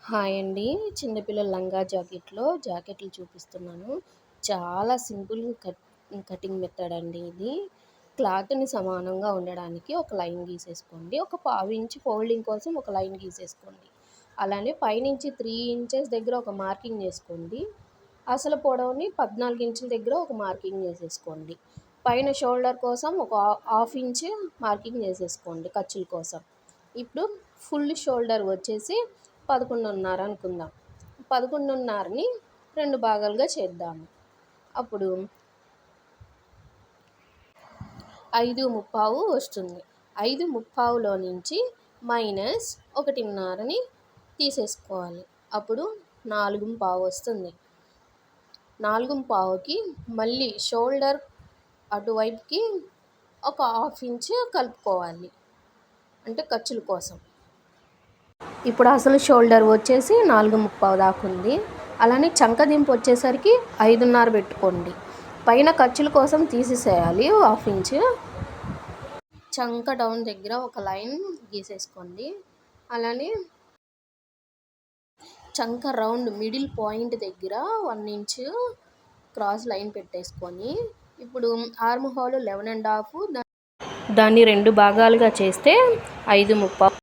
Hi అండి. చిన్నపిల్లల లంగా జాకెట్లు చూపిస్తున్నాను. చాలా సింపుల్ కటింగ్ మెథడ్ అండి ఇది. క్లాత్‌ని సమానంగా ఉండడానికి ఒక లైన్ గీసేసుకోండి. ఒక పావు ఇంచ్ ఫోల్డింగ్ కోసం ఒక లైన్ గీసేసుకోండి. అలానే పైనుంచి 3 ఇంచెస్ దగ్గర ఒక మార్కింగ్ చేసుకోండి. అసలు పొడవుని 14 ఇంచుల దగ్గర ఒక మార్కింగ్ చేసేసుకోండి. పైన షోల్డర్ కోసం ఒక హాఫ్ ఇంచ్ మార్కింగ్ చేసేసుకోండి ఖర్చుల కోసం. ఇప్పుడు ఫుల్ షోల్డర్ వచ్చేసి 11.5 అనుకుందాం. 11.5ని 2 భాగాలుగా చేద్దాము. అప్పుడు 5.25 వస్తుంది. 5.25లో నుంచి మైనస్ 1.5ని తీసేసుకోవాలి. అప్పుడు 4.25 వస్తుంది. 4.25కి మళ్ళీ షోల్డర్ అటువైపుకి ఒక హాఫ్ ఇంచ్ కలుపుకోవాలి, అంటే ఖర్చుల కోసం. ఇప్పుడు అసలు షోల్డర్ వచ్చేసి 4.25 దాకా ఉంది. అలానే చంకదింపు వచ్చేసరికి 5.5 పెట్టుకోండి. పైన ఖర్చుల కోసం తీసేసేయాలి హాఫ్ ఇంచ్. చంక డౌన్ దగ్గర ఒక లైన్ గీసేసుకోండి. అలానే చంక రౌండ్ మిడిల్ పాయింట్ దగ్గర 1 ఇంచ్ క్రాస్ లైన్ పెట్టేసుకొని, ఇప్పుడు ఆర్మ్ హోల్ 11.5, దాన్ని 2 భాగాలుగా చేస్తే 5.25.